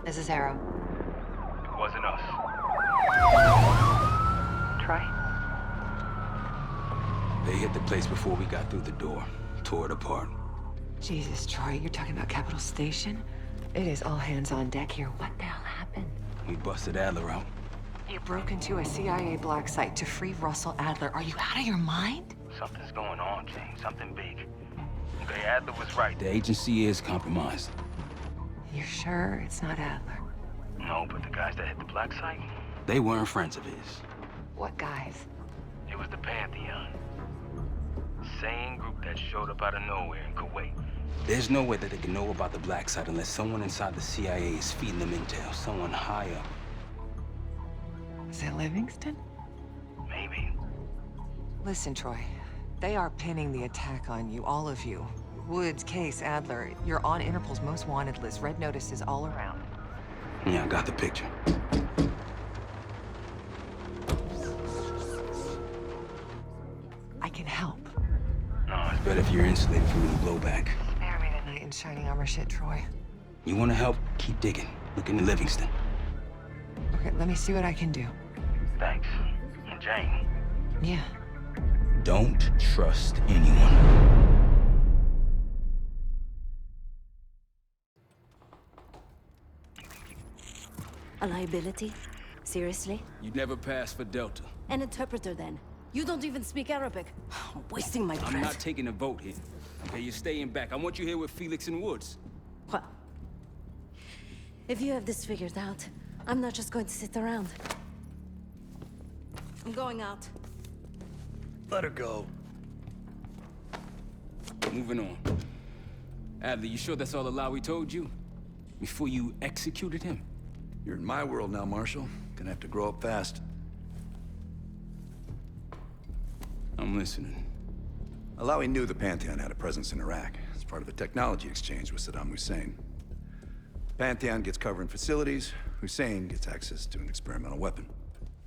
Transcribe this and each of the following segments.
This is Arrow. It wasn't us. Troy? They hit the place before we got through the door. Tore it apart. Jesus, Troy, you're talking about Capital Station? It is all hands on deck here. What the hell happened? We busted Adler out. You broke into a CIA black site to free Russell Adler. Are you out of your mind? Something's going on, James. Something big. Okay, Adler was right. The agency is compromised. You're sure it's not Adler? No, but the guys that hit the black site, They weren't friends of his. What guys? it was the Pantheon. Same group that showed up out of nowhere in Kuwait. There's no way that they can know about the black site unless someone inside the CIA is feeding them intel. Someone high up. Is it Livingston? Maybe. Listen, Troy. They are pinning the attack on you, all of you. Woods, Case, Adler. You're on Interpol's most wanted list. Red notices all around. Yeah, I got the picture. I can help. No, it's Better if you're insulated from any blowback. Spare me the knight in shining armor shit, Troy. You want to help? Keep digging. Look into Livingston. Okay, let me see what I can do. thanks. And Jane. Yeah. Don't trust anyone. A liability? Seriously? You'd never pass for Delta. An interpreter then? You don't even speak Arabic. I'm wasting my breath. I'm not taking a vote here. Okay, you're staying back. I want you here with Felix and Woods. Well, if you have this figured out, I'm not just going to sit around. I'm going out. Let her go. Moving on. Adler, you sure that's all the lie we told you? Before you executed him? You're in my world now, Marshal. Gonna have to grow up fast. I'm listening. Alawi knew the Pantheon had a presence in Iraq as part of a technology exchange with Saddam Hussein. Pantheon gets cover in facilities, Hussein gets access to an experimental weapon.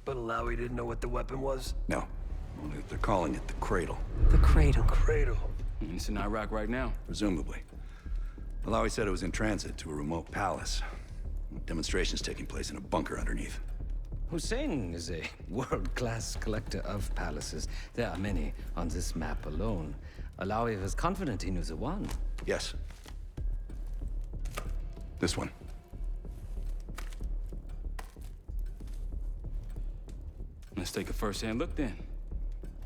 But Alawi didn't know what the weapon was? No, only that they're calling it the Cradle, The Cradle. Cradle. And it's in Iraq right now. presumably. Alawi said it was in transit to a remote palace. Demonstrations taking place in a bunker underneath. Hussein is a world-class collector of palaces. There are many on this map alone. Alawi was confident he knew the one. Yes. This one. Let's take a first-hand look then.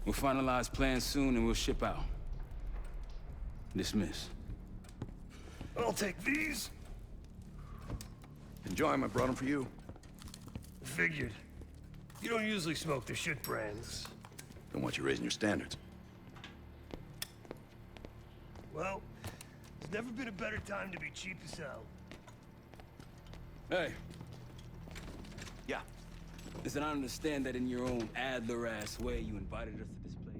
We'll finalize plans soon and we'll ship out. Dismiss. I'll take these. Enjoy them, I brought them for you. Figured. You don't usually smoke the shit brands. Don't want you raising your standards. Well, there's never been a better time to be cheap as hell. Hey, Yeah. listen, I understand that in your own Adler-ass way you invited us to this place.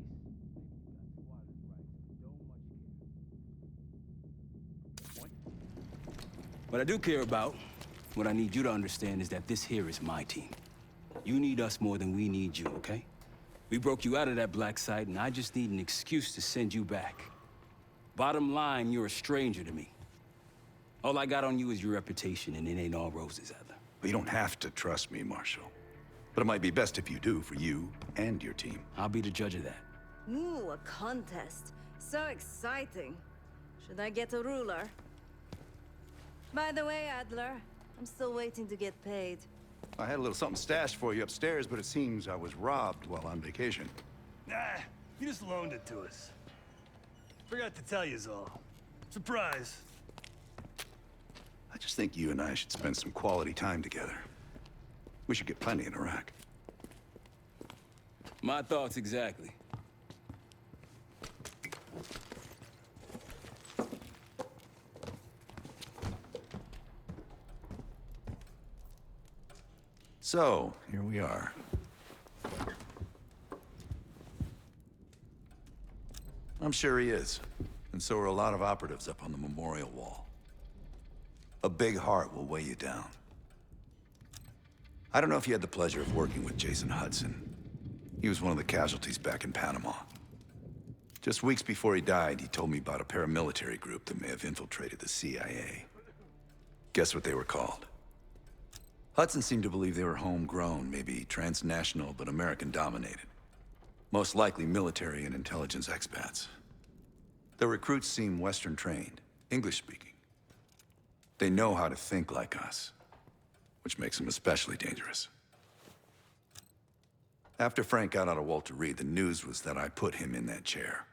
What I do care about, what I need you to understand is that this here is my team. You need us more than we need you, okay? We broke you out of that black site, and I just need an excuse to send you back. Bottom line, you're a stranger to me. All I got on you is your reputation, and it ain't all roses, Adler. Well, you don't have to trust me, Marshal. But it might be best if you do, for you and your team. I'll be the judge of that. Ooh, a contest. So exciting. Should I get a ruler? By the way, Adler, I'm still waiting to get paid. I had a little something stashed for you upstairs, but it seems I was robbed while on vacation. Nah, he just loaned it to us. Forgot to tell yous all. Surprise. I just think you and I should spend some quality time together. We should get plenty in Iraq. My thoughts exactly. So, here we are. I'm sure he is. And so are a lot of operatives up on the memorial wall. A big heart will weigh you down. I don't know if you had the pleasure of working with Jason Hudson. He was one of the casualties back in Panama. Just weeks before he died, he told me about a paramilitary group that may have infiltrated the CIA. Guess what they were called? Hudson seemed to believe they were homegrown, maybe transnational, but American-dominated. Most likely military and intelligence expats. The recruits seem Western-trained, English-speaking. They know how to think like us, which makes them especially dangerous. After Frank got out of Walter Reed, the news was that I put him in that chair.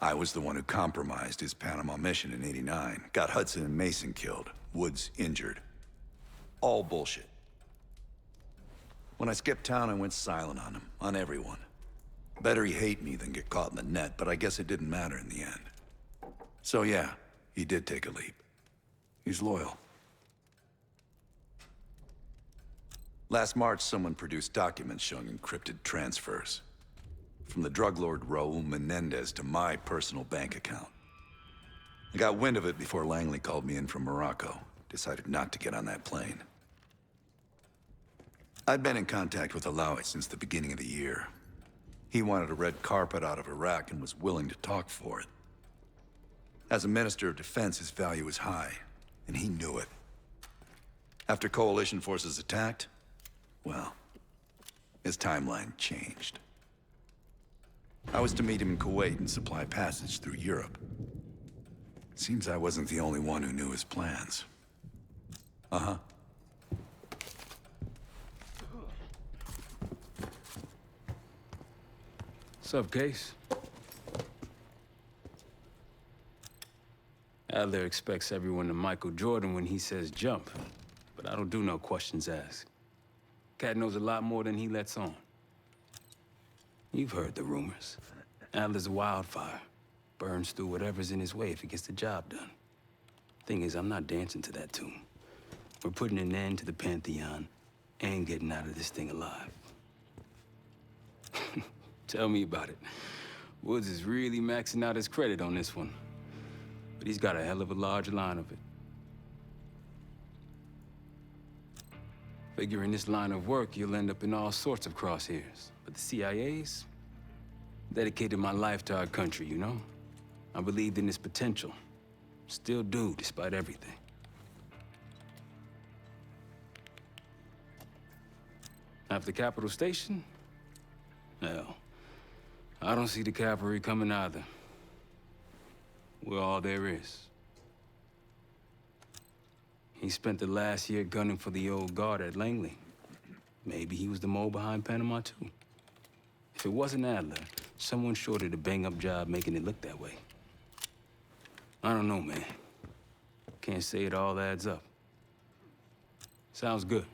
I was the one who compromised his Panama mission in '89, got Hudson and Mason killed, Woods injured. All bullshit. When I skipped town, I went silent on him, on everyone. Better he hate me than get caught in the net, but I guess it didn't matter in the end. So yeah, he did take a leap. He's loyal. Last March, someone produced documents showing encrypted transfers. From the drug lord Raul Menendez to my personal bank account. I got wind of it before Langley called me in from Morocco. Decided not to get on that plane. I'd been in contact with Alawi since the beginning of the year. He wanted a red carpet out of Iraq and was willing to talk for it. As a Minister of Defense, his value was high, and he knew it. After coalition forces attacked, well, his timeline changed. I was to meet him in Kuwait and supply passage through Europe. Seems I wasn't the only one who knew his plans. Uh-huh. Sup, Case? Adler expects everyone to Michael Jordan when he says jump, but I don't do no questions asked. Cat knows a lot more than he lets on. You've heard the rumors. Adler's a wildfire. Burns through whatever's in his way if he gets the job done. Thing is, I'm not dancing to that tune. We're putting an end to the Pantheon and getting out of this thing alive. Tell me about it. Woods is really maxing out his credit on this one. But he's got a hell of a large line of it. Figure in this line of work, you'll end up in all sorts of crosshairs. But the CIA's dedicated my life to our country, you know? I believed in its potential. Still do, despite everything. After Capital Station? Hell, I don't see the cavalry coming either. We're all there is. He spent the last year gunning for the old guard at Langley. Maybe he was the mole behind Panama, too. If it wasn't Adler, someone sure did a bang-up job making it look that way. I don't know, man. Can't say it all adds up. Sounds good.